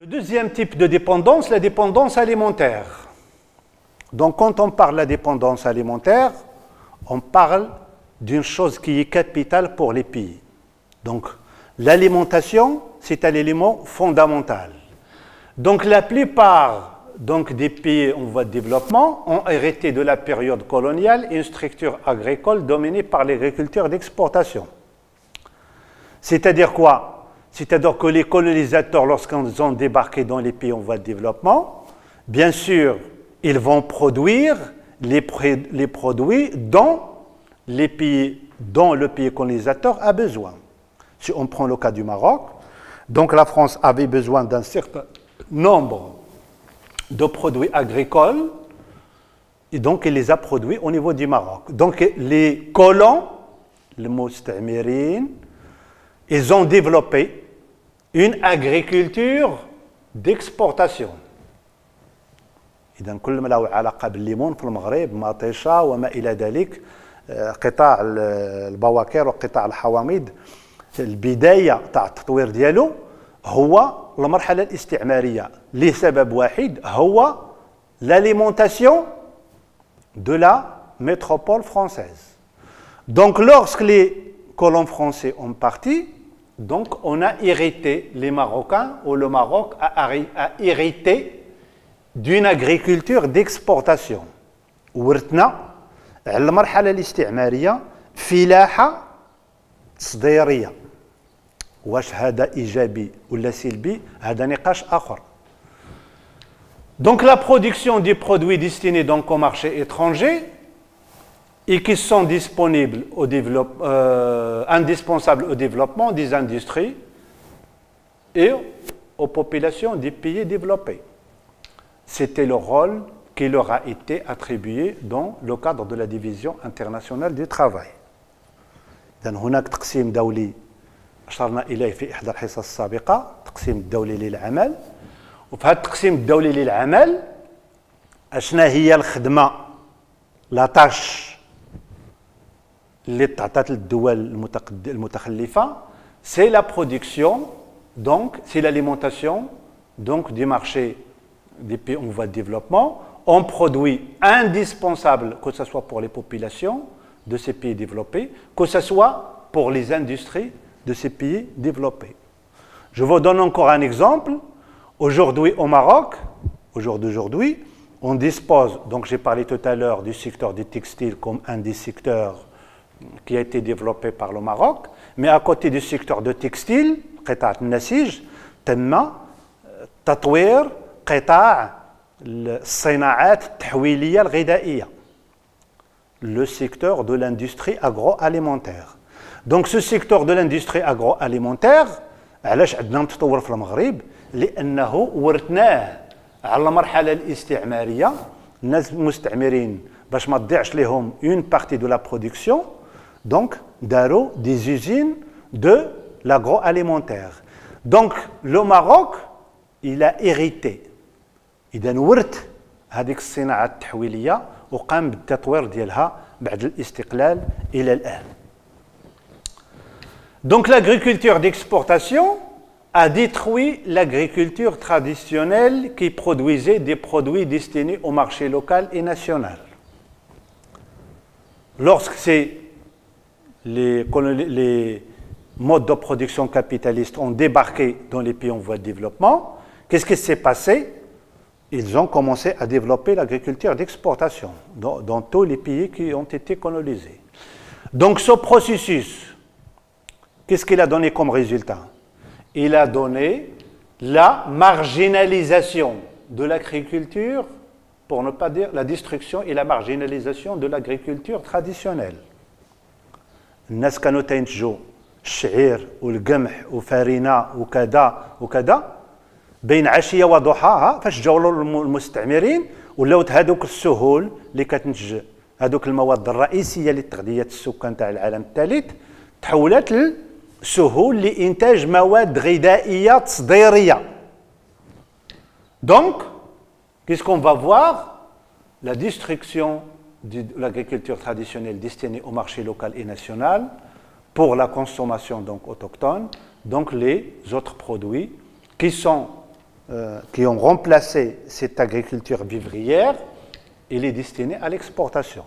Le deuxième type de dépendance, la dépendance alimentaire. Donc quand on parle de la dépendance alimentaire, on parle d'une chose qui est capitale pour les pays. Donc l'alimentation, c'est un élément fondamental. Donc la plupart des pays en voie de développement ont hérité de la période coloniale une structure agricole dominée par l'agriculture d'exportation. C'est-à-dire quoi? C'est-à-dire que les colonisateurs, lorsqu'ils ont débarqué dans les pays en voie de développement, bien sûr, ils vont produire les produits dont le pays colonisateur a besoin. Si on prend le cas du Maroc, donc la France avait besoin d'un certain nombre de produits agricoles, et donc il les a produits au niveau du Maroc. Donc les colons, les mousta'mirin, ils ont développé une agriculture d'exportation. إذا كل ما له علاقة بالليمون في المغرب، مطيشة وما إلى ذلك، قطاع البواكر وقطاع الحوامض، البداية تاع التطوير ديالو هو المرحلة الاستعمارية لسبب واحد هو l'alimentation de la métropole française. Donc lorsque les colons français ont parti, donc on a hérité, les Marocains ou le Maroc a hérité d'une agriculture d'exportation. ورثنا على المرحلة الاستعمارية فلاحة تصديرية. واش هذا إيجابي ولا سلبي؟ هذا نقاش آخر. Donc la production des produits destinés donc au marché étranger et qui sont disponibles indispensables au développement des industries et aux populations des pays développés. C'était le rôle qui leur a été attribué dans le cadre de la division internationale du travail. إذن هناك تقسيم دولي أشرنا إليه في إحدى الحصص السابقة، تقسيم الدولي للعمل. وفي هذا التقسيم الدولي للعمل أشنا هي الخدمة لا تاش اللي تعطات للدول المتخلفة، c'est la production, donc c'est l'alimentation donc du marché des pays en voie de développement en produits indispensables, que ce soit pour les populations de ces pays développés, que ce soit pour les industries de ces pays développés. Je vous donne encore un exemple. Aujourd'hui au Maroc, au jour d'aujourd'hui, on dispose, donc j'ai parlé tout à l'heure du secteur du textile comme un des secteurs qui a été développé par le Maroc, mais à côté du secteur de textile, قطاع النسيج، تم تطوير قطاع الصناعات التحويلية الغذائية. Le secteur de l'industrie agroalimentaire. Donc ce secteur de l'industrie agroalimentaire, علاش عندنا تطور في المغرب؟ لأنه ورثناه على المرحلة الاستعمارية، الناس المستعمرين باش ما تضيعش لهم une partie de la production، donc داروا des usines de l'agroalimentaire. Donc le Maroc, il a hérité. إذا ورث هذيك الصناعة التحويلية وقام بالتطوير ديالها بعد الاستقلال إلى الآن. Donc l'agriculture d'exportation a détruit l'agriculture traditionnelle qui produisait des produits destinés au marché local et national. Lorsque les modes de production capitalistes ont débarqué dans les pays en voie de développement, qu'est-ce qui s'est passé? Ils ont commencé à développer l'agriculture d'exportation dans tous les pays qui ont été colonisés. Donc ce processus, qu'est-ce qu'il a donné comme résultat? Il a donné la marginalisation de l'agriculture, pour ne pas dire la destruction et la marginalisation de l'agriculture traditionnelle. الناس كانوا تنتجوا الشعير والقمح وفارينة وكذا وكذا بين عشية وضحاها، فاش جاو المستعمرين ولاو هذوك السهول اللي كتنتج هذوك المواد الرئيسية لتغذية السكان تاع العالم الثالث تحولت لسهول لإنتاج مواد غذائية تصديرية. Donc, qu'est-ce qu'on va voir? La destruction de l'agriculture traditionnelle destinée au marché local et national pour la consommation donc autochtone, donc les autres produits qui sont qui ont remplacé cette agriculture vivrière, il est destiné à l'exportation.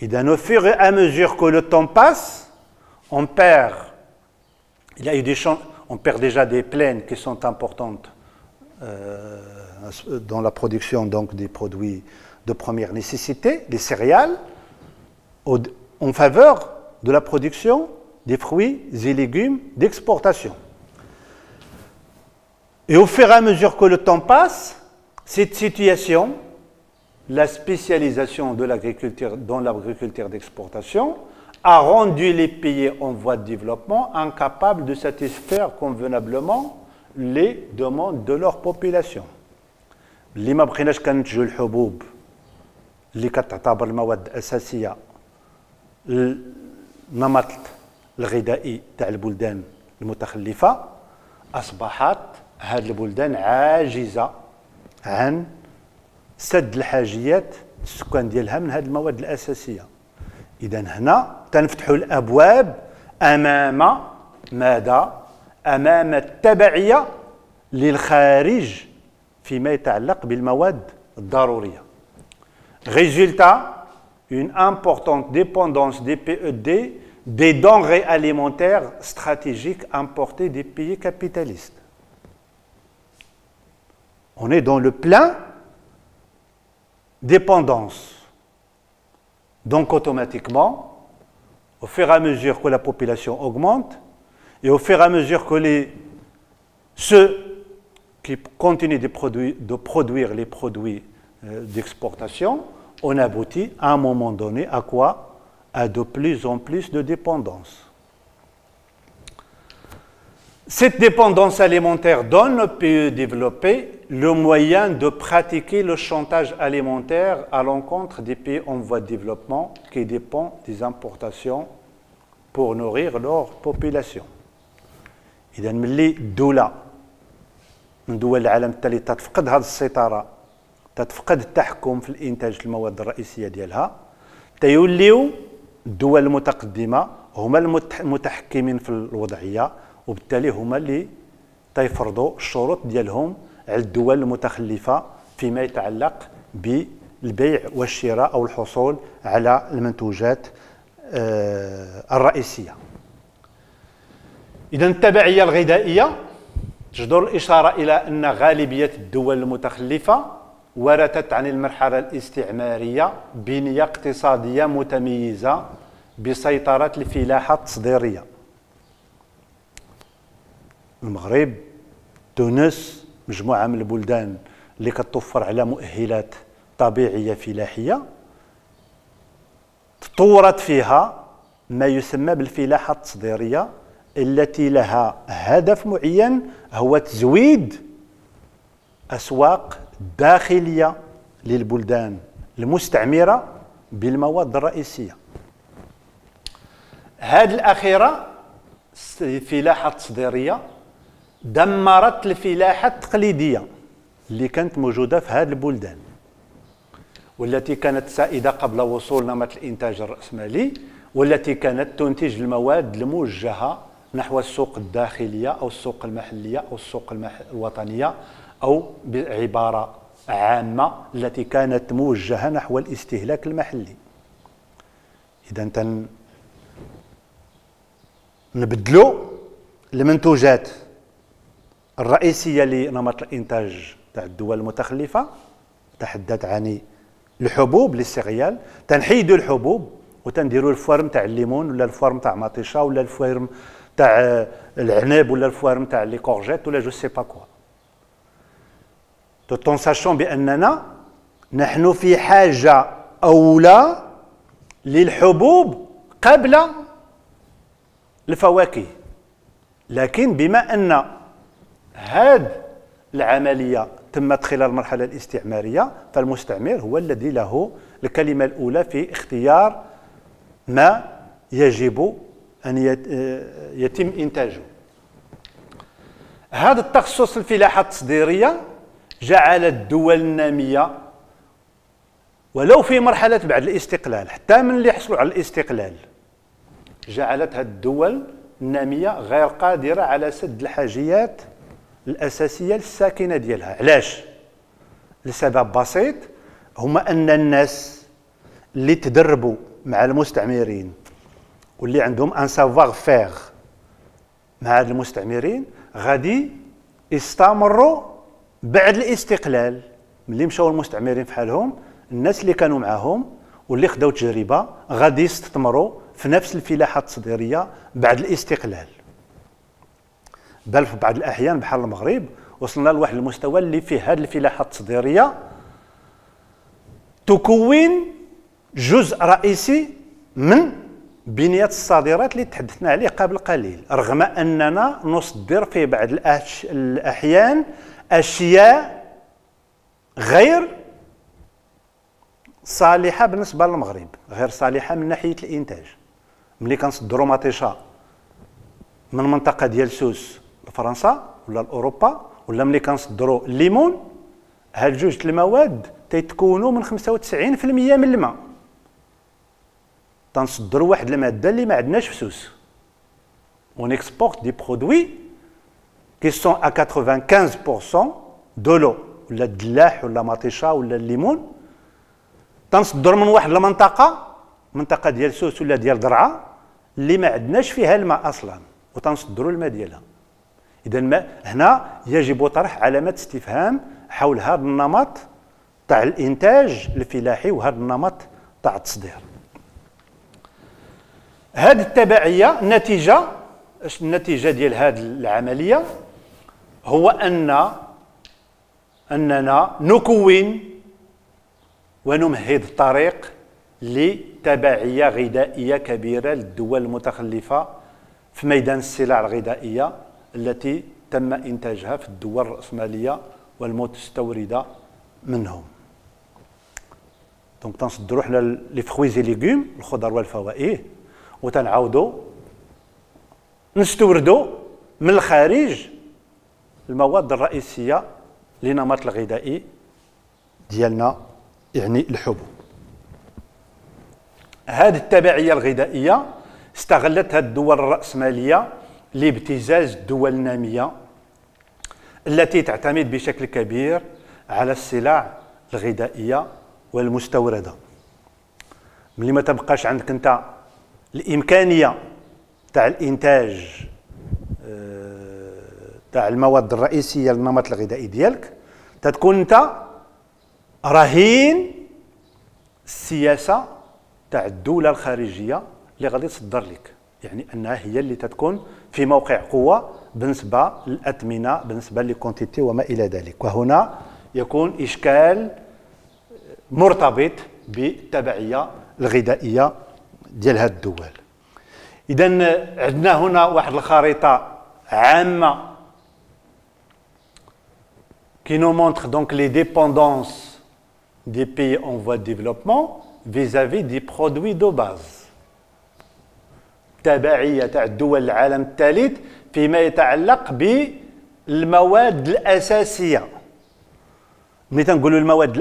Et au fur et à mesure que le temps passe, on perd, on perd déjà des plaines qui sont importantes dans la production donc, des produits de première nécessité, les céréales, en faveur de la production des fruits et légumes d'exportation. Et au fur et à mesure que le temps passe, cette situation, la spécialisation de l'agriculture dans l'agriculture d'exportation, a rendu les pays en voie de développement incapables de satisfaire convenablement les demandes de leur population. اللي ما بغيناش كننتجوا الحبوب اللي كتعتبر المواد الأساسية النمط الغذائي تاع البلدان المتخلفة، أصبحت هذه البلدان عاجزة عن سد الحاجيات السكان ديالها من هذه المواد الأساسية. إذا هنا تنفتحوا الأبواب أمام ماذا؟ أمام التبعية للخارج فيما يتعلق بالمواد الضرورية. Résultat, une importante dépendance des PED des denrées alimentaires stratégiques importées des pays capitalistes. On est dans le plein dépendance. Donc automatiquement, au fur et à mesure que la population augmente, et au fur et à mesure que ceux qui continuent de produire les produits d'exportation, on aboutit à un moment donné à quoi? À de plus en plus de dépendance. Cette dépendance alimentaire donne aux pays développés le moyen de pratiquer le chantage alimentaire à l'encontre des pays en voie de développement qui dépendent des importations pour nourrir leur population. إذا ملي الدولة من دول العالم التالي تتفقد هذه السيطرة، تتفقد التحكم في الإنتاج المواد الرئيسية ديالها، تيوليو الدول المتقدمة هما المتحكمين في الوضعية، وبالتالي هما اللي تيفرضوا الشروط ديالهم على الدول المتخلفة فيما يتعلق بالبيع والشراء أو الحصول على المنتوجات الرئيسية. إذا التبعية الغذائية تجدر الإشارة إلى أن غالبية الدول المتخلفة ورثت عن المرحلة الاستعمارية بنية اقتصادية متميزة بسيطرة الفلاحة التصديرية. المغرب، تونس، مجموعة من البلدان اللي كتوفر على مؤهلات طبيعية فلاحية تطورت فيها ما يسمى بالفلاحة التصديرية التي لها هدف معين هو تزويد أسواق داخلية للبلدان المستعمرة بالمواد الرئيسية. هذه الأخيرة الفلاحة التصديرية دمرت الفلاحة التقليدية اللي كانت موجودة في هذه البلدان والتي كانت سائدة قبل وصول نمط الإنتاج الرأسمالي، والتي كانت تنتج المواد الموجهة نحو السوق الداخلية أو السوق المحلية أو السوق الوطنية، أو بعبارة عامة التي كانت موجهة نحو الاستهلاك المحلي. إذا نبدلوا المنتوجات الرئيسية لنمط الإنتاج تاع الدول المتخلفة، تحدث عن الحبوب للسيريال، تنحيدوا الحبوب وتنديروا الفوارم تاع الليمون ولا الفوارم تاع مطيشة ولا الفوارم تاع العنب ولا الفوارم تاع لي كورجيت ولا جو سي با كوا. tout en sachant بأننا نحن في حاجة أولى للحبوب قبل الفواكه، لكن بما أن هذه العملية تمت خلال المرحلة الاستعمارية فالمستعمر هو الذي له الكلمة الأولى في اختيار ما يجب أن يتم إنتاجه. هذا التخصص الفلاحة التصديرية جعل الدول النامية ولو في مرحلة بعد الاستقلال، حتى من اللي يحصلوا على الاستقلال، جعلت هذه الدول النامية غير قادرة على سد الحاجيات الأساسية الساكنة ديالها. علاش؟ لسبب بسيط، هما أن الناس اللي تدربوا مع المستعمرين واللي عندهم ان سافوار فيغ مع هاد المستعمرين غادي يستمروا بعد الاستقلال. ملي مشاو المستعمرين فحالهم، الناس اللي كانوا معاهم واللي خداو تجربه غادي يستثمروا في نفس الفلاحه التصديريه بعد الاستقلال. بل في بعض الاحيان بحال المغرب وصلنا لواحد المستوى اللي فيه هذه الفلاحه التصديريه تكون جزء رئيسي من بنية الصادرات اللي تحدثنا عليه قبل قليل، رغم أننا نصدر في بعض الأحيان أشياء غير صالحة بالنسبة للمغرب، غير صالحة من ناحية الإنتاج. ملي كنصدروا مطيشة من منطقة ديال سوس لفرنسا ولا لأوروبا، ولا ملي كنصدروا الليمون، هاد جوج المواد تيتكونوا من 95% من الماء. تنصدروا واحد الماده اللي ما عندناش في سوس. On exporte des produits qui sont à 95% de l'eau، ولا الدلاح ولا مطيشه ولا الليمون. تنصدر من واحد المنطقه ديال سوس ولا ديال درعا اللي ما عندناش فيها الماء اصلا، وتنصدروا الماء ديالها. اذا هنا يجب طرح علامه استفهام حول هذا النمط تاع الانتاج الفلاحي وهذا النمط تاع التصدير. هذه التبعية النتيجة ديال هذه العملية هو أننا نكون ونمهد الطريق لتبعية غذائية كبيرة للدول المتخلفة في ميدان السلع الغذائية التي تم إنتاجها في الدول الرأسمالية والمستوردة منهم. دونك تنصدروا حنا لي فخويزي ليغوم، الخضر والفواكه، وتنعاودوا نستوردوا من الخارج المواد الرئيسيه لنمط الغذائي ديالنا، يعني الحبوب. هذه التبعيه الغذائيه استغلتها الدول الرأسماليه لابتزاز الدول الناميه التي تعتمد بشكل كبير على السلع الغذائيه والمستورده. ملي ما تبقاش عندك انت الامكانيه تاع الانتاج تاع المواد الرئيسيه للنمط الغذائي ديالك، تتكون انت رهين السياسه تاع الدوله الخارجيه اللي غادي تصدر لك، يعني انها هي اللي تتكون في موقع قوه بالنسبه للاثمنه، بالنسبه للكونتيتي وما الى ذلك. وهنا يكون اشكال مرتبط بالتبعيه الغذائيه ديال هاد الدول. اذا عندنا هنا واحد الخريطه عامه qui nous montre donc les dépendances des pays en voie de développement vis-à-vis des produits de base. تبعية تاع الدول العالم الثالث فيما يتعلق بالمواد الأساسية. ملي تنقولوا المواد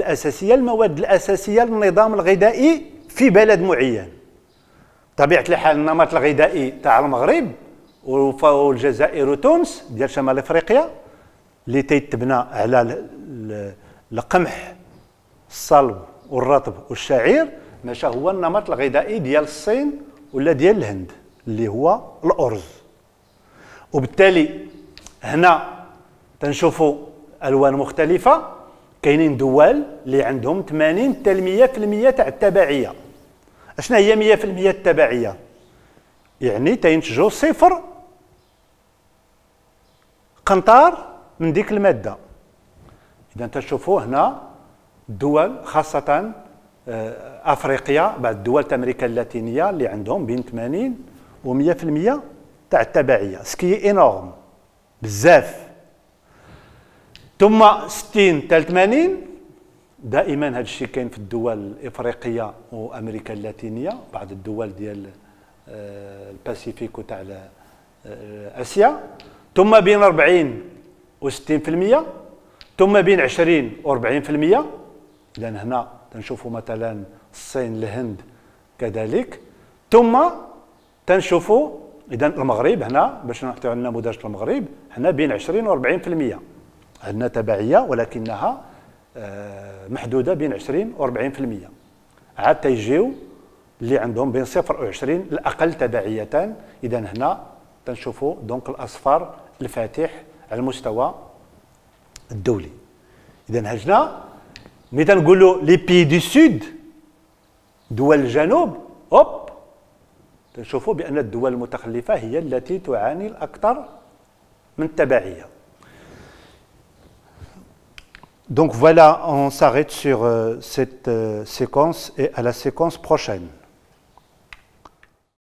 الأساسية للنظام الغذائي في بلد معين. طبيعة الحال النمط الغذائي تاع المغرب والجزائر وتونس ديال شمال افريقيا اللي تيتبنى على القمح الصلب والرطب والشعير، ماشي هو النمط الغذائي ديال الصين ولا ديال الهند اللي هو الأرز. وبالتالي هنا تنشوفوا ألوان مختلفة. كاينين دول اللي عندهم 80 حتى 100% تاع التبعية. اشنا هي 100% التبعية؟ يعني تينتجوا صفر قنطار من ديك المادة. إذا تشوفوا هنا الدول خاصة أفريقيا، بعض الدول أمريكا اللاتينية اللي عندهم بين 80 و 100% تاع التبعية، سكي انورم بزاف. ثم 60 حتى 80 دائما هذا الشيء كاين في الدول الافريقيه وامريكا اللاتينيه، بعض الدول ديال الباسيفيك وتاع اسيا. ثم بين 40 و 60%، ثم بين 20 و 40%. لان هنا تنشوفوا مثلا الصين، الهند كذلك. ثم تنشوفوا إذا المغرب هنا باش نعطيو النموذج المغرب هنا بين 20 و 40%. عندنا تبعية ولكنها محدودة بين 20 و 40%. عاد تيجيو اللي عندهم بين 0 و 20 الأقل تبعية. إذا هنا تنشوفوا دونك الأصفار الفاتح على المستوى الدولي. إذا هنا ملي تنقولوا لي بي دو سود دول الجنوب هوب تنشوفوا بأن الدول المتخلفة هي التي تعاني الأكثر من التبعية. Donc voilà, on s'arrête sur cette séquence et à la séquence prochaine.